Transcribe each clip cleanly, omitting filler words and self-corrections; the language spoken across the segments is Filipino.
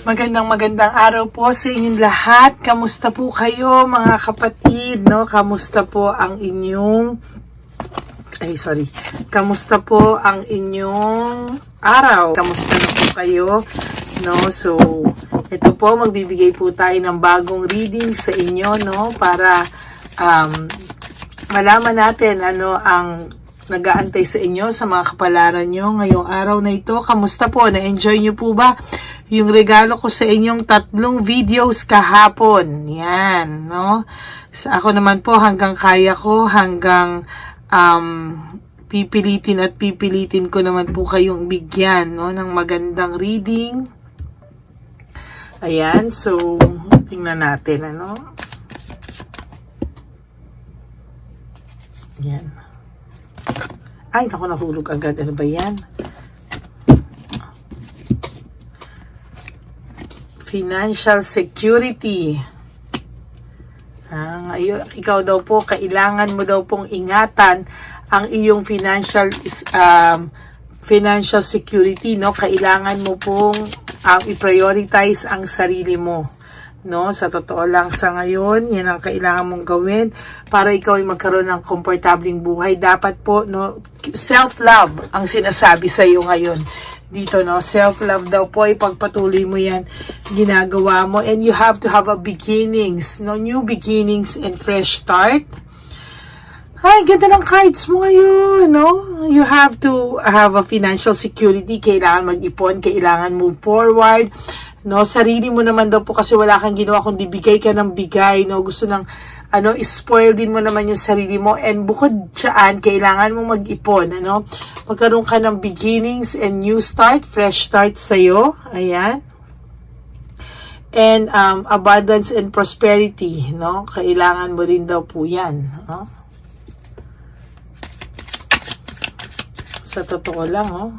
Magandang araw po sa inyong lahat. Kamusta po kayo mga kapatid, no? Kamusta po ang inyong Kamusta po ang inyong araw? Kamusta na po kayo? No? So, ito po magbibigay po tayo ng bagong reading sa inyo, no? Para malaman natin ano ang nag-aantay sa inyo sa mga kapalaran nyo ngayong araw na ito. Kamusta po? Na-enjoy nyo po ba yung regalo ko sa inyong 3 videos kahapon? Yan, no? Ako naman po hanggang kaya ko, hanggang pipilitin ko naman po kayong bigyan, no, ng magandang reading. Ayan, so tingnan natin, ano? Yan. Ay, naku, nahulog agad. Ano ba yan? Financial security. Ngayon, ikaw daw po, kailangan mo daw pong ingatan ang iyong financial security, no? Kailangan mo pong i-prioritize ang sarili mo. No, sa totoo lang sa ngayon, yan ang kailangan mong gawin para ikaw ay magkaroon ng komportabling buhay. Dapat po, no, self-love ang sinasabi sa iyo ngayon. Dito, no, self-love daw po, ipagpatuloy mo yan, ginagawa mo, and you have to have a beginnings, no, new beginnings and fresh start. Ay, ganda ng cards mo ngayon, no? You have to have a financial security, kailangan mag-ipon, kailangan move forward, no? Sarili mo naman daw po kasi wala kang ginawa kundi bigay ka ng bigay, no? Gusto ng spoil din mo naman yung sarili mo, and bukod dyan, kailangan mong mag-ipon, ano? Magkaroon ka ng beginnings and new start, fresh start sa'yo, ayan. And abundance and prosperity, no? Kailangan mo rin daw po yan, no? Sa totoo lang, oh.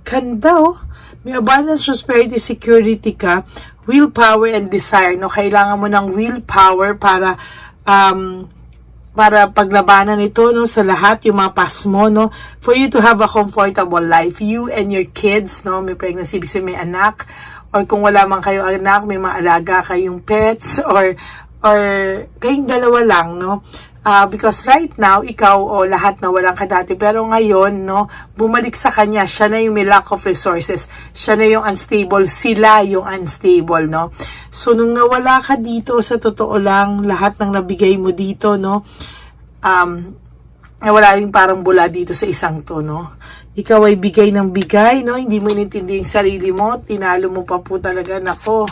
Ganda, oh. May abundance, prosperity, security ka, willpower and desire, no? Kailangan mo ng willpower para paglabanan ito, no, sa lahat, yung mga past mo, no, for you to have a comfortable life, you and your kids, no, may pregnancy, ibig sabihin may anak, or kung wala man kayong anak, may maalaga kayong pets, or kayong dalawa lang, no, because right now, ikaw o lahat na walang ka dati, pero ngayon, no, bumalik sa kanya, siya na yung may lack of resources, siya na yung unstable, sila yung unstable, no. So, nung nawala ka dito, sa totoo lang, lahat ng nabigay mo dito, no, nawala rin parang bula dito sa isang to, no. Ikaw ay bigay ng bigay, no, hindi mo inintindi yung sarili mo, tinalo mo pa po talaga, nako.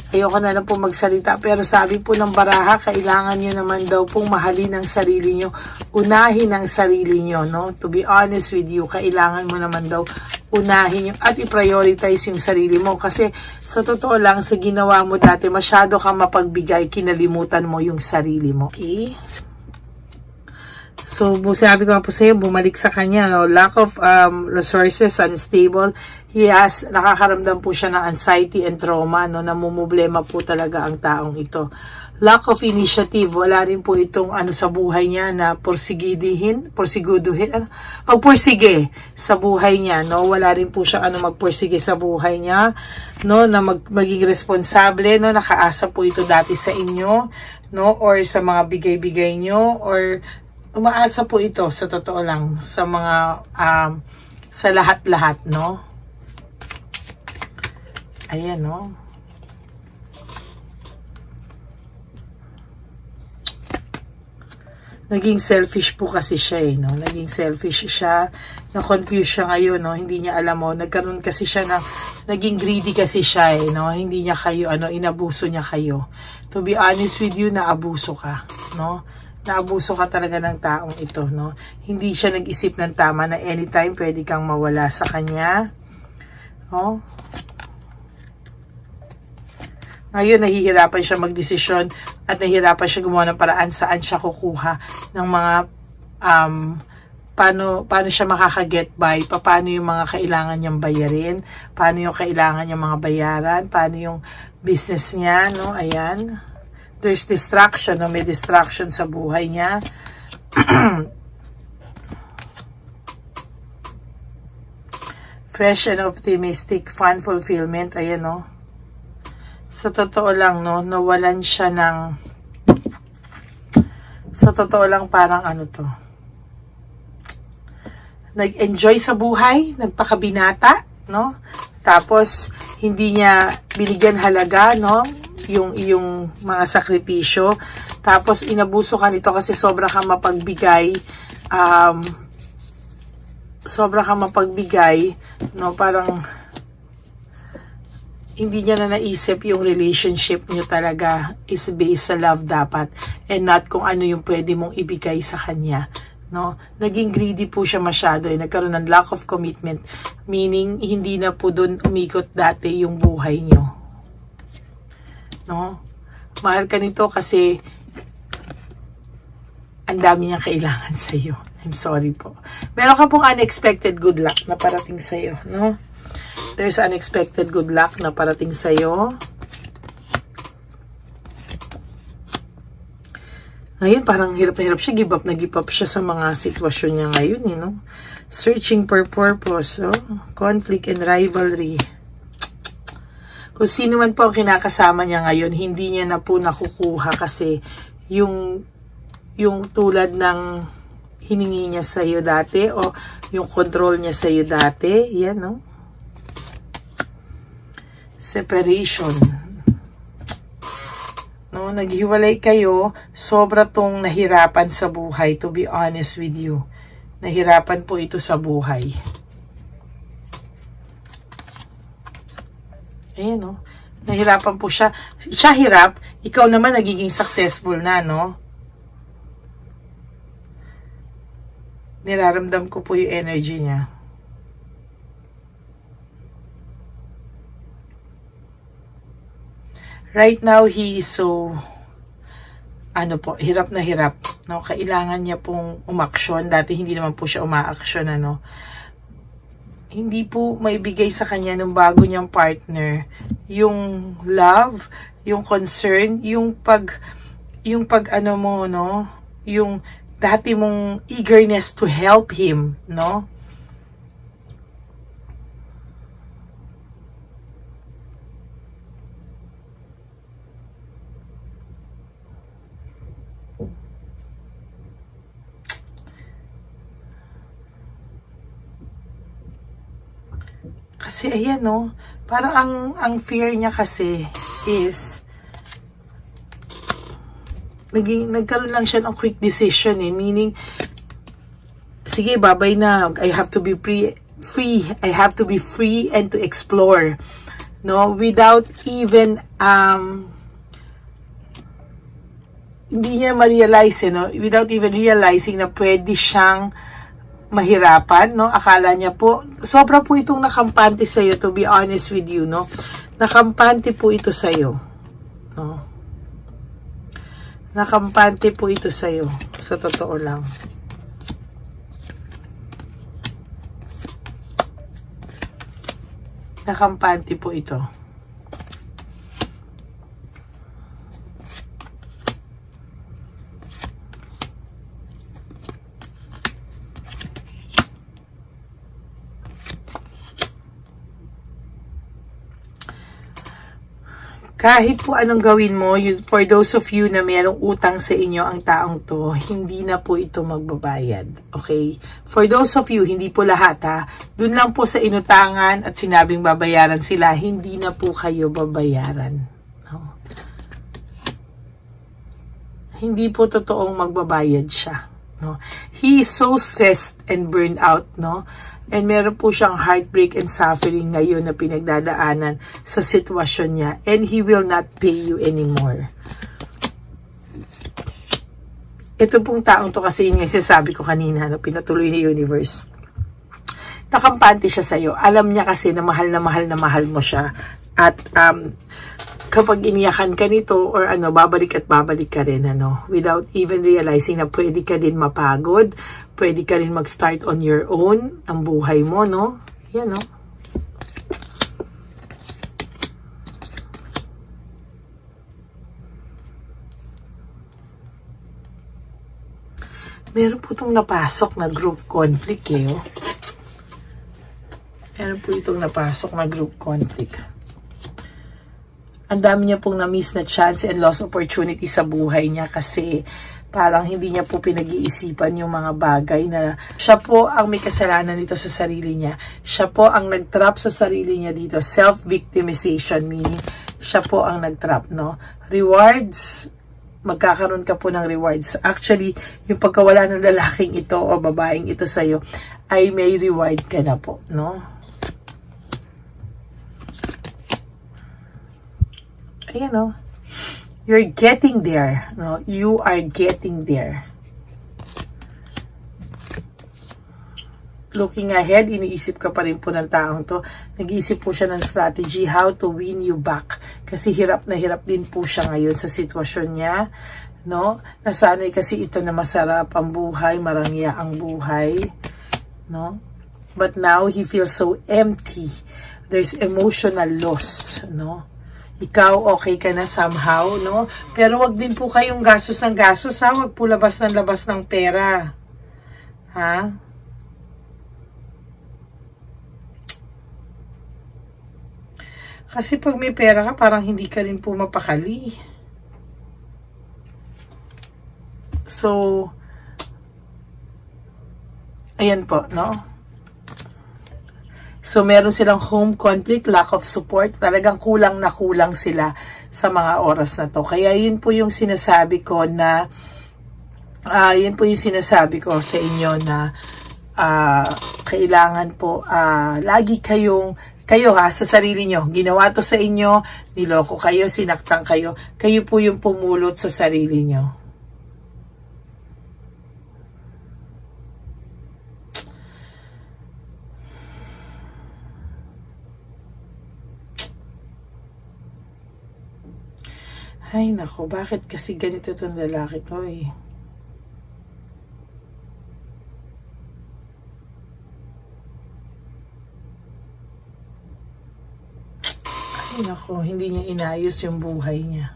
Ayoko na lang po magsalita, pero sabi po ng baraha, kailangan nyo naman daw pong mahalin ang sarili nyo, unahin ang sarili nyo, no? To be honest with you, kailangan mo naman daw unahin at i-prioritize yung sarili mo, kasi sa totoo lang, sa ginawa mo dati, masyado kang mapagbigay, kinalimutan mo yung sarili mo. Okay? So, sabi ko nga po sa'yo, bumalik sa kanya, no? Lack of resources, unstable. Nakakaramdam po siya ng anxiety and trauma, no? Namumblema po talaga ang taong ito. Lack of initiative, wala rin po itong sa buhay niya na pagpursige sa buhay niya, no? Wala rin po siya magpursige sa buhay niya, no? Na maging responsable, no? Nakaasa po ito dati sa inyo, no? Or sa mga bigay-bigay nyo, or umaasa po ito, sa totoo lang, sa mga, sa lahat-lahat, no? Ayan, no? Naging selfish po kasi siya, no? Naging selfish siya, na-confuse siya ngayon, no? Hindi niya alam mo, nagkaroon kasi siya naging greedy kasi siya, no? Hindi niya kayo, inabuso niya kayo. To be honest with you, naabuso ka, no? Naabuso ka talaga ng taong ito, no? Hindi siya nag-isip ng tama na anytime pwede kang mawala sa kanya. Oh. Ngayon, nahihirapan siya magdesisyon at nahihirapan siya gumawa ng paraan saan siya kukuha ng mga paano siya makaka-get by, paano yung mga kailangan niyang bayarin, paano yung kailangan niyang mga bayaran, paano yung business niya, no? Ayan. There's distraction, no? May distraction sa buhay niya. Fresh and optimistic, fun fulfillment, ayan, no? Sa totoo lang, no, nawalan siya ng, sa totoo lang parang ano to, nag-enjoy sa buhay, nagpakabinata, no? Tapos, hindi niya binigyan halaga, no? Yung mga sakripisyo. Tapos, inabuso ka nito kasi sobra kang mapagbigay, no? Parang, hindi niya na naisip yung relationship niyo talaga is based sa love dapat and not kung ano yung pwede mong ibigay sa kanya, no? Naging greedy po siya masyado, nagkaroon ng lack of commitment, meaning hindi na po doon umikot dati yung buhay niyo, no? Mahal ka nito kasi ang dami niyang kailangan sa iyo. I'm sorry po. Meron ka pong unexpected good luck na parating sa iyo, no? There's unexpected good luck na parating sa'yo. Ngayon, parang hirap na hirap siya. Give up siya sa mga sitwasyon niya ngayon, you know? Searching for purpose, oh? Conflict and rivalry. Kung sino man po ang kinakasama niya ngayon, hindi niya na po nakukuha kasi yung tulad ng hiningi niya sa'yo dati o yung control niya sa'yo dati, yan, no? Separation. No, naghiwalay kayo, sobra tong nahirapan sa buhay, to be honest with you. Nahirapan po ito sa buhay. Ayan, no? Nahirapan po siya. Siya hirap, ikaw naman nagiging successful na, no? Niraramdam ko po yung energy niya. Right now, he is so, hirap na hirap. No? Kailangan niya pong umaksyon. Dati hindi naman po siya umaaksyon, ano. Hindi po maibigay sa kanya ng bago niyang partner yung love, yung concern, yung ano mo, no? Yung dati mong eagerness to help him, no? Kasi ayan, no, parang ang fear niya kasi is nagkaroon lang siya ng quick decision, meaning sige, babay na, I have to be free, I have to be free and to explore, no, without even hindi niya ma-realize, no, without even realizing na pwede siyang mahirapan, no? Akala niya po, sobra po itong nakampante sa iyo, to be honest with you, no? Nakampante po ito sa iyo, no? Nakampante po ito sa iyo, sa totoo lang. Nakampante po ito. Kahit po anong gawin mo, for those of you na mayroong utang sa inyo ang taong to, hindi na po ito magbabayad. Okay? For those of you, hindi po lahat ha, dun lang po sa inutangan at sinabing babayaran sila, hindi na po kayo babayaran. No? Hindi po totoong magbabayad siya. No? He is so stressed and burned out, no? And meron po siyang heartbreak and suffering ngayon na pinagdadaanan sa sitwasyon niya. And he will not pay you anymore. Ito pong taong to kasi yun yung sasabi ko kanina, no, pinatuloy ni Universe. Nakampante siya sa'yo. Alam niya kasi na mahal mo siya. At kapag iniyakan ka nito or ano, babalik at babalik ka rin, ano, without even realizing na pwede ka din mapagod, pwede ka rin mag-start on your own ang buhay mo, no? Yan, no? Meron po itong napasok na group conflict, eh, oh. Meron po itong napasok na group conflict. Ang dami niya pong na-miss na chance and lost opportunity sa buhay niya kasi parang hindi niya po pinag-iisipan yung mga bagay na siya po ang may kasalanan dito sa sarili niya. Siya po ang nag-trap sa sarili niya dito. Self-victimization, meaning siya po ang nag-trap, no? Rewards, magkakaroon ka po ng rewards. Actually, yung pagkawala ng lalaking ito o babaeng ito sa'yo, ay may reward ka na po, no? Ayan, no? You're getting there, no? You are getting there. Looking ahead, iniisip ka pa rin po ng taong to. Nag-iisip po siya ng strategy how to win you back. Kasi hirap na hirap din po siya ngayon sa sitwasyon niya. No? Nasanay kasi ito na masarap ang buhay, marangya ang buhay. No? But now, he feels so empty. There's emotional loss. No? Ikaw, okay ka na somehow, no? Pero wag din po kayong gastos ng gastos, ha? Wag po labas ng pera. Ha? Kasi pag may pera ka, parang hindi ka rin po mapakali. So, ayan po, no? So, meron silang home conflict, lack of support. Talagang kulang na kulang sila sa mga oras na to. Kaya yun po yung sinasabi ko na, yun po yung sinasabi ko sa inyo na kailangan po, lagi kayo ha, sa sarili nyo. Ginawa to sa inyo, niloko kayo, sinaktan kayo. Kayo po yung pumulot sa sarili nyo. Ay, nako, bakit kasi ganito itong lalaki to, eh? Ay, nako, hindi niya inayos yung buhay niya.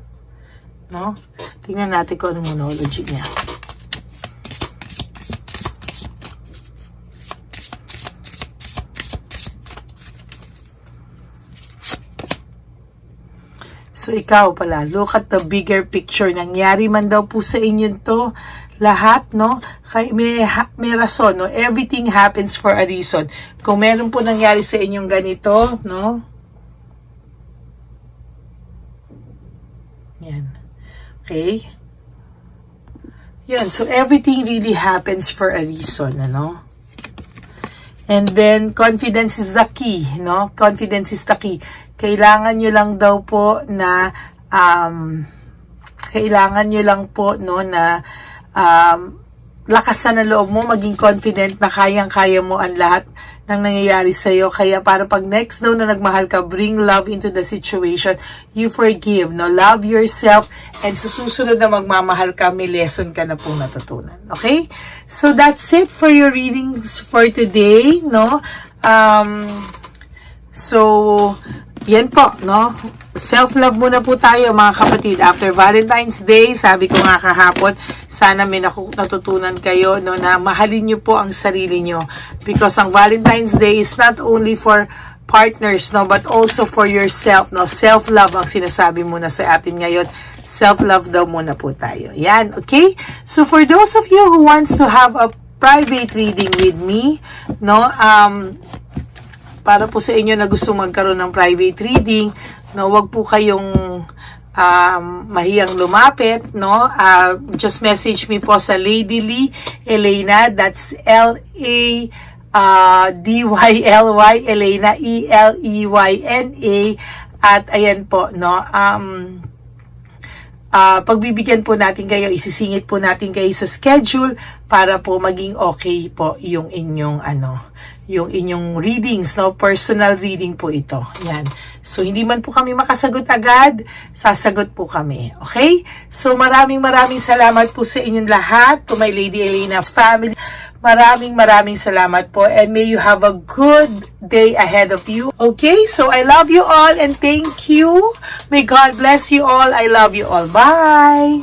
No? Tingnan natin kung ano monology niya. So, ikaw pala, look at the bigger picture. Nangyari man daw po sa inyo to, lahat, no? May rason, no? Everything happens for a reason. Kung meron po nangyari sa inyong ganito, no? Yan. Okay? Yan. So, everything really happens for a reason, ano? And then, confidence is the key, no? Confidence is the key. Kailangan nyo lang daw po na, lakasan ang loob mo, maging confident na kayang-kaya mo ang lahat ng nangyayari sa'yo. Kaya para pag next daw na nagmahal ka, bring love into the situation. You forgive, no? Love yourself. And sa susunod na magmamahal ka, may lesson ka na pong natutunan. Okay? So, that's it for your readings for today, no? Yan po, no? Self-love muna po tayo, mga kapatid. After Valentine's Day, sabi ko nga kahapon, sana may natutunan kayo, no, na mahalin nyo po ang sarili nyo. Because ang Valentine's Day is not only for partners, no, but also for yourself, no? Self-love ang sinasabi muna sa atin ngayon. Self-love daw muna po tayo. Yan, okay? So, for those of you who wants to have a private reading with me, no, para po sa inyo na gusto magkaroon ng private reading, no, wag po kayong mahiyang lumapit, no? Just message me po sa Lady Lee Elena, that's L-A-D-Y-L-Y Elena, E-L-E-Y-N-A, at ayan po, no, pagbibigyan po natin kayo, isisingit po natin kayo sa schedule para po maging okay po yung inyong yung inyong readings, no? Personal reading po ito. Yan. So, hindi man po kami makasagot agad, sasagot po kami. Okay? So, maraming salamat po sa inyong lahat, to my Lady Elena's family. Maraming salamat po, and may you have a good day ahead of you. Okay? So, I love you all and thank you. May God bless you all. I love you all. Bye!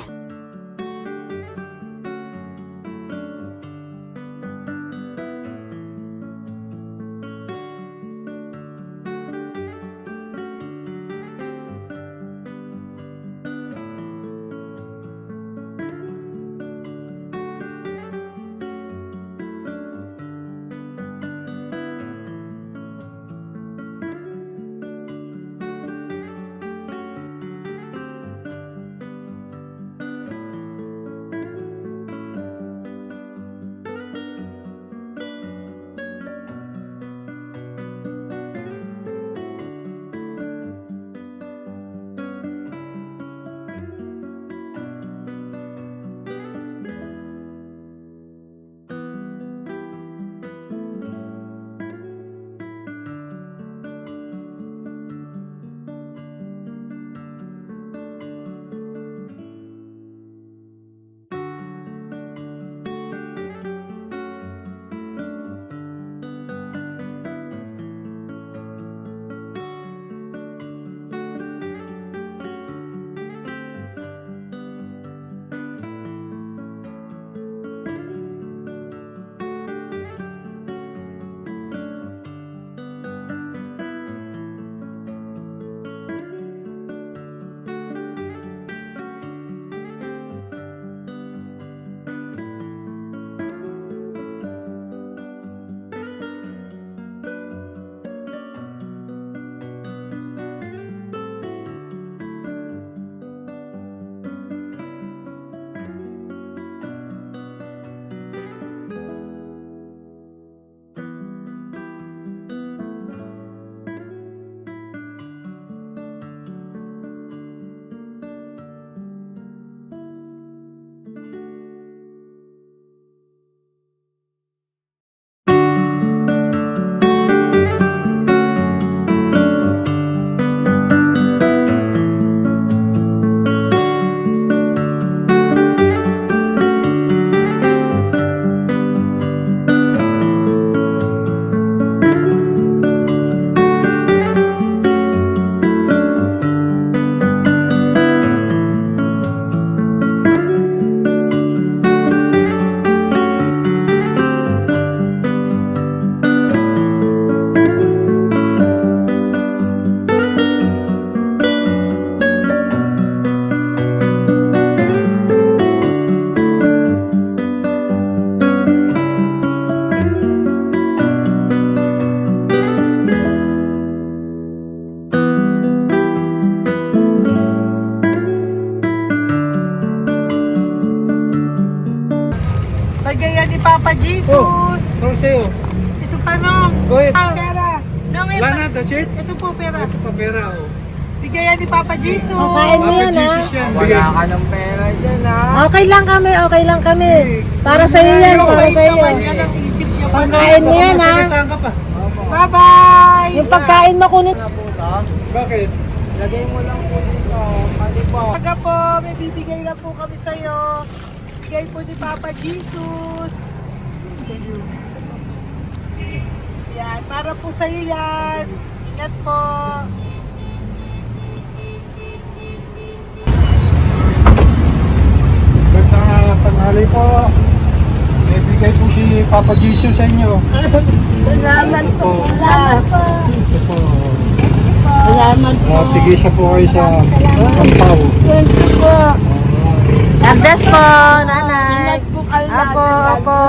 Bigay ni Papa Jesus. Ano sa'yo? Ito pa nung. Go ahead. Pera. Wala na, that's it? Ito po pera. Ito pa pera, oh. Bigay ni Papa Jesus. Kain mo yan, ha? Jesus yan. Wala ka ng pera dyan, ha? Okay lang kami. Para sa iyo yan, para sa iyo. Yan ang isip niyo. Pagkain mo yan, ha? Saan ka pa? Bye-bye. Yung pagkain mo kunin. Bakit? Lagay mo lang po dito. Mali po. Taga po, may bibigay lang po kami sa'yo. Bigay po ni Papa Jesus. Yan, para po sa'yo yan. Ingat po. Magandang tanghali po. May bigay po si Papa Jesus sa inyo. Salamat po. Salamat po. Ito po. Salamat po. Tigisa po kayo sa Ampaw. Thank you po. God bless po, nanay. Opo.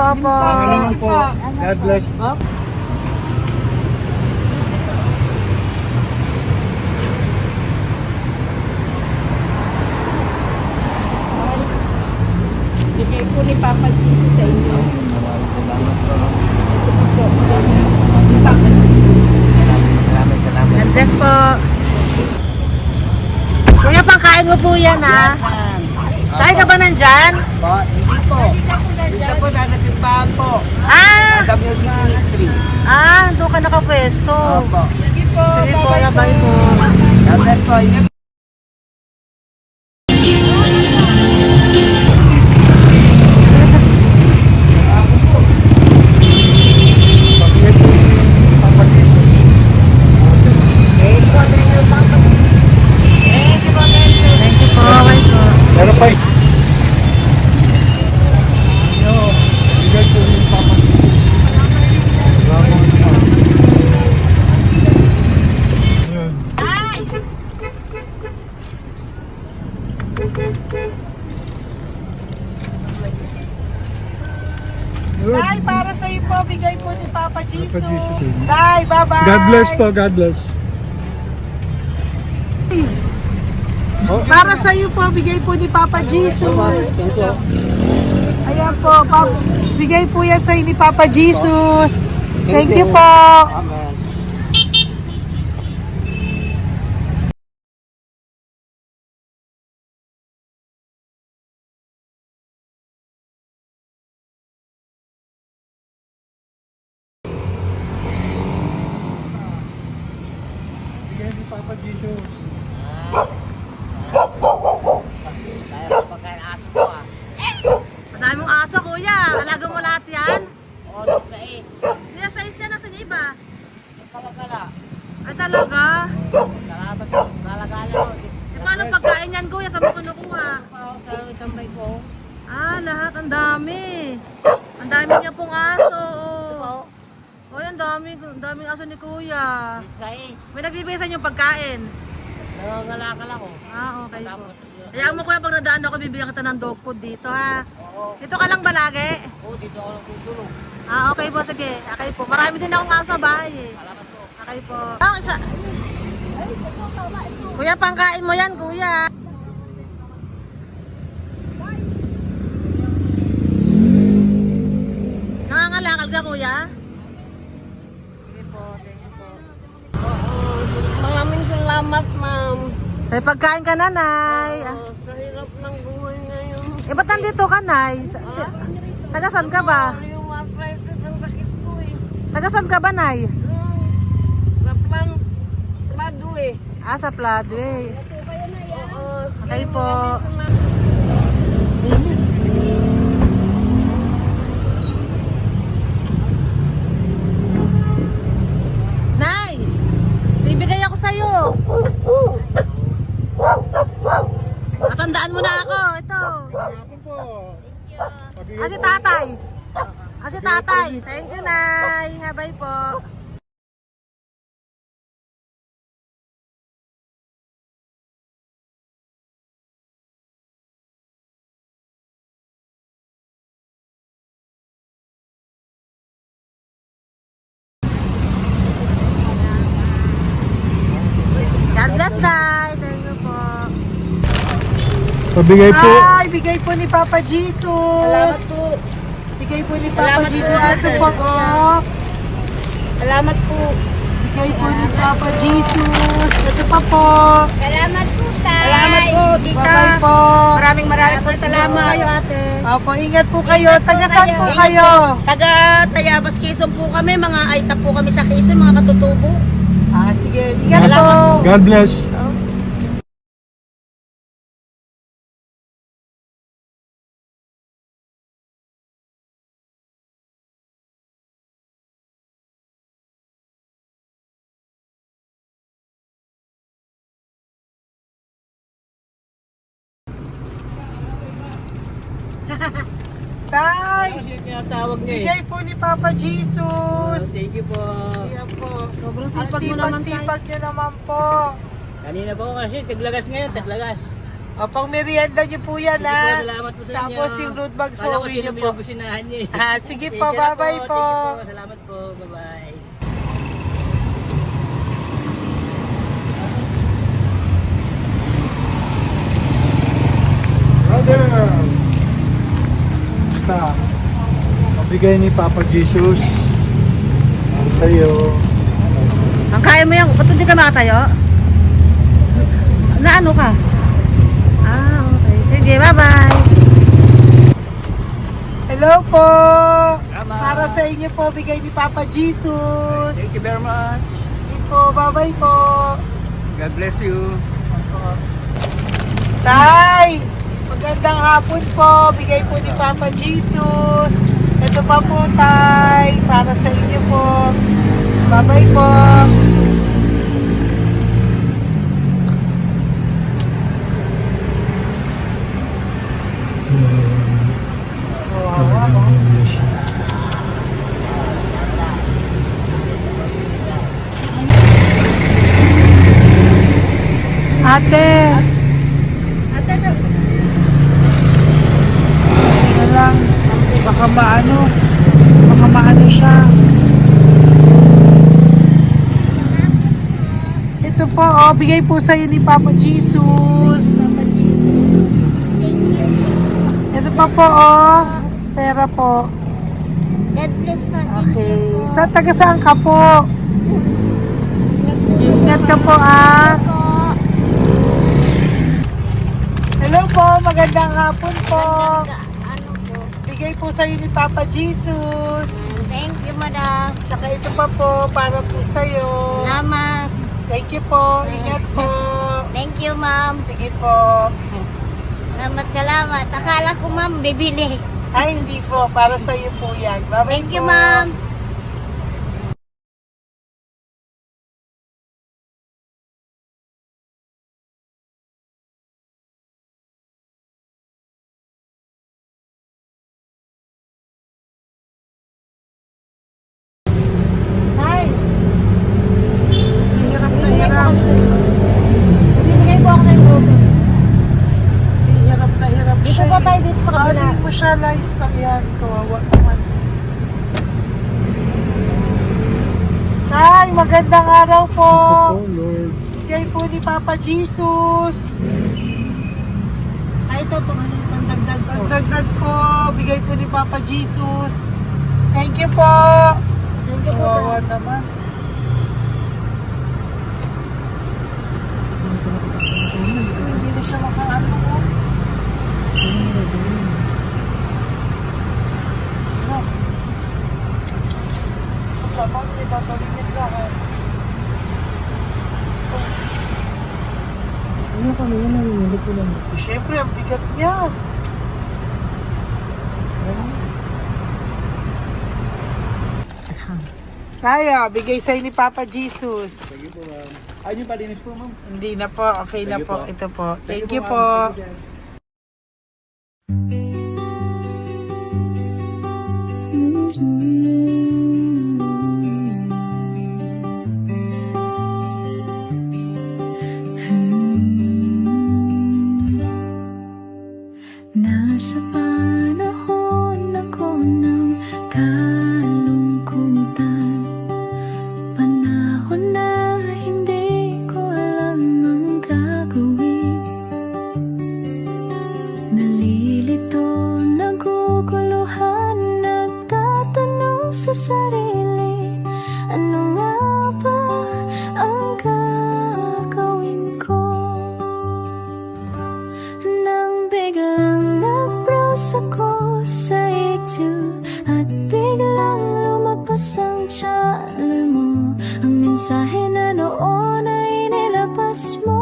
Pangalaman po. God bless. Bigay po ni Papa Jesus sa inyo. Salamat. God bless po. Kuya, pangkain mo po yan, ha? Kain ka ba nandyan? Po, hindi po. Dito po dadating Lipahan po. Ah! Sa Music Ministry. Doon ka nakapwesto. Opo. Sige po, bye po. Shoutout po. Ingat. Pabigay po ni Papa Jesus. Thank you po, bye po. Meron pa bigay po ni Papa Jesus. Yun. Yun. Tay, para sa iyo po, bigay po ni Papa Jesus. Papa Jesus, eh. Tay, bye-bye. God bless po, God bless. Para sa iyo po, bigay po ni Papa Jesus. Ayan po, bigay po yan sa ni Papa Jesus. Thank you po. Amen. Bigay ni Papa Jesus. Kaya pagkain ato ko ah. Madami mong aso, kuya. Alaga mo lahat yan. O, nagkait. Kuya, size yan. Nasa niya iba? Kalagala. Ay, talaga? Salamat po. Kalagala ko. Paano pagkain yan, kuya? Saan mo kinukuha? Sa itambay ko. Lahat. Ang dami. Ang dami niya pong aso. Oy, ang daming aso ni kuya. Sais. May nagbibigay sa inyo pagkain. Nangangalakal ako. Okay po. Tapos, Kaya mo kuya, pag nadaan ako, bibigyan kita ng dog food dito, ha? oo. Dito ka lang ba lagi? Dito ako lang tutulog. Okay po, sige. Okay po. Marami din akong aso sa bahay, eh. Salamat po. Okay po. Isa. Kuya, pangkain mo yan, kuya. Nangangalakal ka, kuya? Sige po, thank you po. Maraming salamat, ma'am. May pagkain ka, nanay. Sa hirap ng buhay ngayon. Ba't nandito ka, nay? Tagasan ka ba? Yung arthritis ang sakit ko eh. Tagasan ka ba, nay? Sa plado eh. Sa Pladway. Oo. Okay po. Nay! Bibigay ako sa'yo. Matandaan mo na ako. Ito. Hapon po. Pabigay Si po. tatay. Si tatay. Thank you, Nay. Habay po. God bless, Nay. Thank you po. Pabigay po. Ay, bigay po ni Papa Jesus. Salamat po. Bigay po ni Papa Salamat po, Jesus. Ito ate. po po. Salamat po. Bigay po ni Papa Jesus. Ito pa po. Salamat po, tay. Salamat po, Bye-bye po. Maraming po salamat. Kayo, ate. Opo, ingat po kayo. Tagasan po kayo. Taga Tayabas, Quezon po kami. Mga aita po kami sa Quezon, mga katutubo. Sige, ingat po. God bless. Tay, Tinatawag niya eh. bigay po ni Papa Jesus. Thank you po. Ayan po. Sobrang Ang sipag mo naman, tay. sipag nyo naman po. Kanina po kasi taglagas ngayon, taglagas. Pang merienda nyo po yan, Sige po, ha? salamat po sa inyo. Tapos yung road bags po, Kala ko uwi sino nyo po. binubusinahan niya eh. Sige Thank po, you na bye-bye po. Thank you po. Salamat po. Bye-bye. Brother. Basta. Pabigay ni Papa Jesus. Para sa'yo. Ang kaya mo yan, ba't hindi ka makatayo? Na ano ka? Okay. Sige, bye-bye. Hello po! Salamat. Para sa inyo po, bigay ni Papa Jesus. Thank you very much. Hindi po, bye-bye po. God bless you. Tay! Magandang hapon po. Bigay po ni Papa Jesus. Ito pa po, Tay. Para sa inyo po. Bye-bye po. Kawawa, no? Ate! Ate, Ano lang, baka maano siya. Ito po, oh, bigay po sa'yo ni Papa Jesus. Ito pa po, oh, pera po. God bless ka. Okay, taga saan ka po? Sige, ingat ka po, ah. Hello po, magandang hapon po. Ano po? Bigay po sa'yo ni Papa Jesus. Thank you, madam. Tsaka ito pa po, para po sa'yo. Salamat. Thank you po, ingat po. Thank you, ma'am. Sige po. Salamat. Akala ko, ma'am, bibili. Ay, hindi po, para sa'yo po yan. Bye-bye Thank you, po. ma'am. Hi. Hirap na hirap. Bibigay po ako ng gusto. Hirap na hirap Dito siya. po tayo, dito sa kabila. Bakit mo siya lies pa yan? Kawawa naman. Tay, magandang araw po. Oh, Lord. Bigay po ni Papa Jesus. Ay, ito po, ano, pangdagdag po. Dagdag po, bigay po ni Papa Jesus. Thank you po. Thank you po. Kawawa naman. Diyos ko, hindi na siya makaano ko. Ano? Tama, hindi tatawagin lahat. Ano kami yan, nanginginig ko lang. Siyempre, ang bigat niyan. Kaya, bigay sa'yo ni Papa Jesus. Thank you po, ma'am. Ayun yung palinis po, ma'am. Hindi na po, okay na Thank you po. po. Ito po. Thank you ma'am. po. Thank you, sir. Nasa panahon ako ng kalungkutan, panahon na hindi ko alam ang gagawin. Nalilito, naguguluhan, nagtatanong sa sarili, ano nga ba ang gagawin ko? Nang biglang nag-browse ako sa YouTube at biglang lumabas ang channel mo, ang mensahe na noon ay nilabas mo.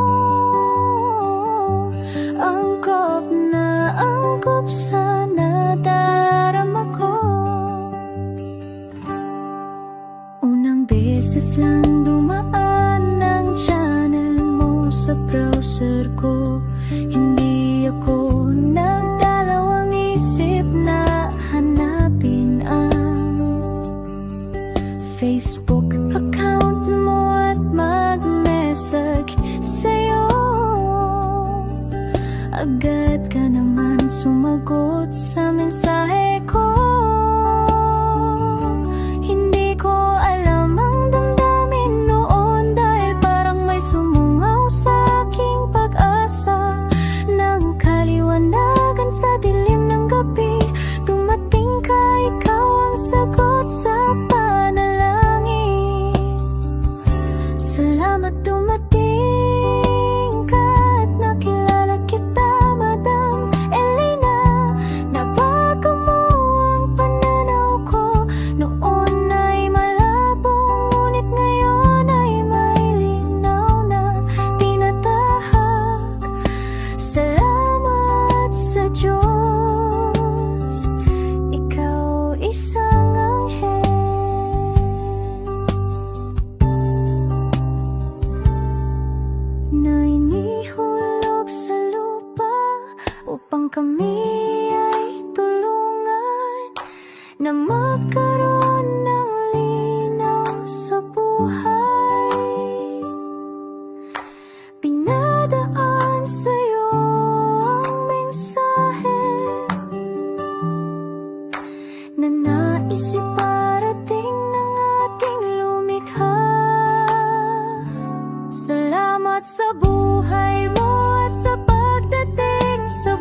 Angkop sa nadarama ko. Unang beses lang dumaan ang channel mo sa browser ko. Hindi ako nagdalawang isip na hanapin ang Facebook account mo at mag-message sa'yo. Agad ka naman sumagot sa mensahe ko. Hindi ko alam ang damdamin noon, dahil parang may sumungaw sa aking pag-asa. Nang kaliwa inihulog sa lupa upang kami ay tulungan na magkaroon ng linaw sa buhay. Pinadaan sa'yo ang mensahe na nais iparating ng ating lumikha. Salamat sa buhay mo at sa pagdating sa